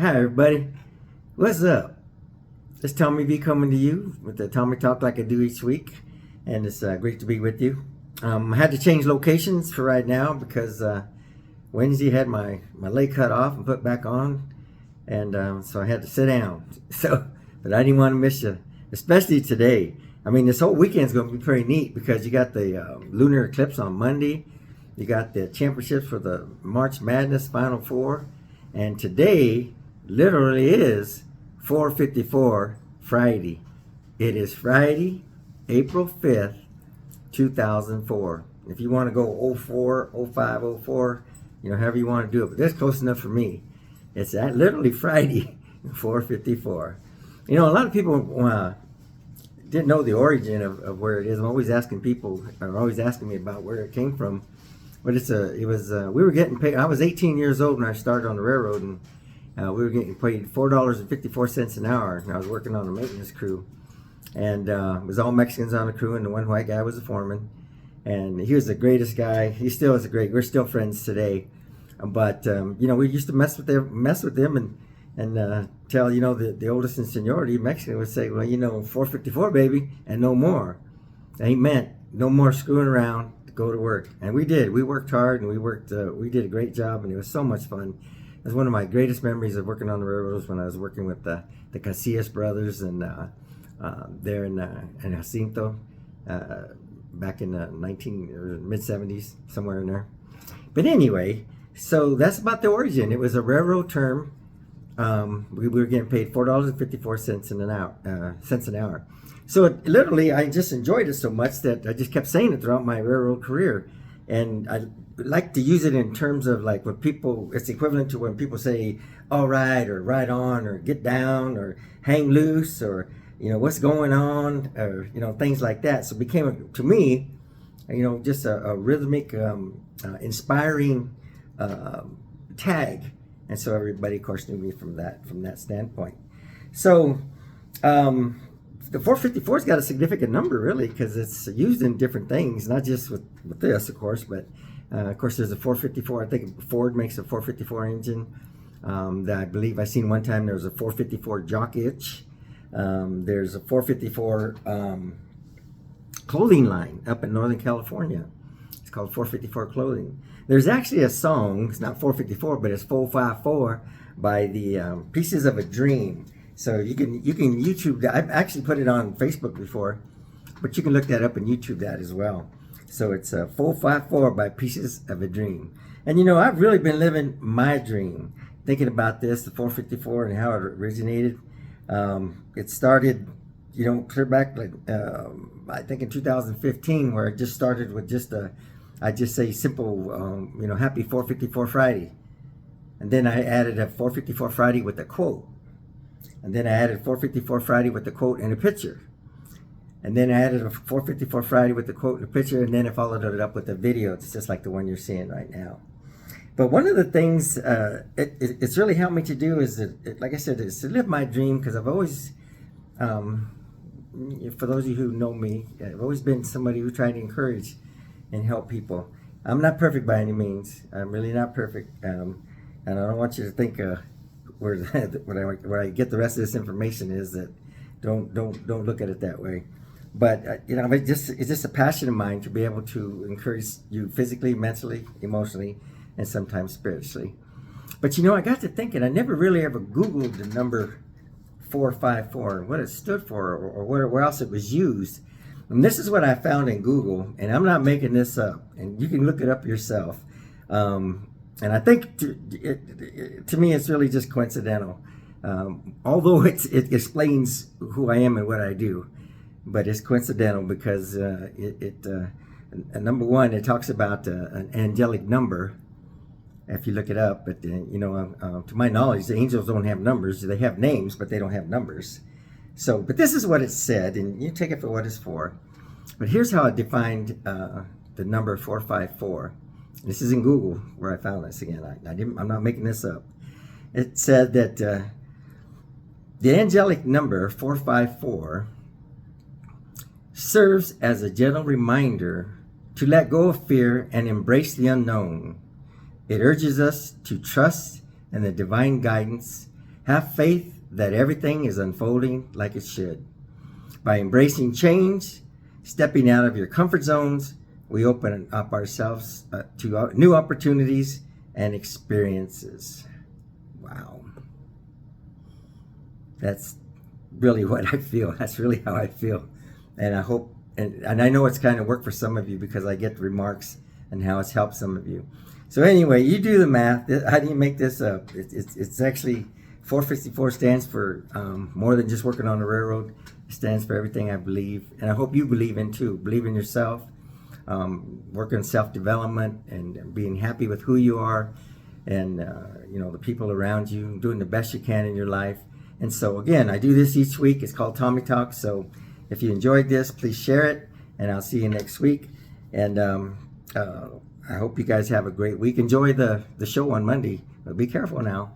Hi everybody, what's up? It's Tommy V coming to you with the Tommy Talk like I do each week, and it's great to be with you. I had to change locations for right now because Wednesday had my leg cut off and put back on, and so I had to sit down. But I didn't want to miss you, especially today. I mean, this whole weekend's going to be pretty neat because you got the lunar eclipse on Monday, you got the championships for the March Madness Final Four, and today literally is 454 Friday. It is Friday, April 5th, 2004. If you want to go 04, 05, 04, however you want to do it, but that's close enough for me. It's literally Friday, 454. A lot of people didn't know the origin of where it is. I'm always asking people, are always asking me about where it came from. But we were getting paid. I was 18 years old when I started on the railroad, and we were getting paid $4.54 an hour. And I was working on a maintenance crew, and it was all Mexicans on the crew, and the one white guy was the foreman. And he was the greatest guy. He still is we're still friends today. But we used to mess with him, and tell the oldest in seniority Mexican would say, well, 454 baby, and no more. And he meant no more screwing around, to go to work. And we did. We worked hard, and we did a great job, and it was so much fun. It was one of my greatest memories of working on the railroads when I was working with the Casillas brothers and there in Jacinto back in the mid 70s, somewhere in there. But anyway, so that's about the origin. It was a railroad term. We were getting paid $4.54 an hour. So literally, I just enjoyed it so much that I just kept saying it throughout my railroad career. And I like to use it in terms of like when people, it's equivalent to when people say, all right, or right on, or get down, or hang loose, or, what's going on, or, things like that. So it became, to me, just a rhythmic, inspiring tag. And so everybody, of course, knew me from that standpoint. So the 454's got a significant number, really, because it's used in different things, not just with this, of course, but of course there's a 454. I think Ford makes a 454 engine. That I believe I seen one time there was a 454 jock itch. There's a 454 clothing line up in Northern California. It's called 454 Clothing. There's actually a song, it's not 454, but it's 454 by the Pieces of a Dream. So you can YouTube that. I've actually put it on Facebook before, but you can look that up and YouTube that as well. So it's 454 by Pieces of a Dream. And I've really been living my dream, thinking about this, the 454 and how it originated. It started, clear back like I think in 2015, where it just started with I just say simple, happy 454 Friday. And then I added a 454 Friday with a quote. And then I added 454 Friday with the quote and a picture. And then I added a 454 Friday with the quote and a picture, and then I followed it up with a video. It's just like the one you're seeing right now. But one of the things it's really helped me to do is that, like I said, is to live my dream, because I've always, for those of you who know me, I've always been somebody who tried to encourage and help people. I'm not perfect by any means. I'm really not perfect, and I don't want you to think where I get the rest of this information is that don't look at it that way. But it's just a passion of mine to be able to encourage you physically, mentally, emotionally, and sometimes spiritually. But I got to thinking, I never really ever Googled the number 454 and what it stood for, or where else it was used. And this is what I found in Google, and I'm not making this up, and you can look it up yourself. And I think to me, it's really just coincidental. Although it explains who I am and what I do, but it's coincidental because number one, it talks about an angelic number. If you look it up, but to my knowledge, the angels don't have numbers. They have names, but they don't have numbers. So, but this is what it said, and you take it for what it's for. But here's how it defined the number 454. This is in Google where I found this again. I'm not making this up. It said that the angelic number 454 serves as a gentle reminder to let go of fear and embrace the unknown. It urges us to trust in the divine guidance Have faith that everything is unfolding like it should. By embracing change, stepping out of your comfort zones, we open up ourselves to new opportunities and experiences. Wow. That's really what I feel. That's really how I feel. And I hope, and I know it's kind of worked for some of you because I get remarks and how it's helped some of you. So anyway, you do the math. How do you make this up? It's actually 454 stands for more than just working on the railroad. It stands for everything I believe, and I hope you believe in too. Believe in yourself, working self-development, and being happy with who you are, and the people around you, doing the best you can in your life. And so again, I do this each week. It's called Tommy Talk. So if you enjoyed this, please share it, and I'll see you next week. And I hope you guys have a great week. Enjoy the show on Monday, but be careful now.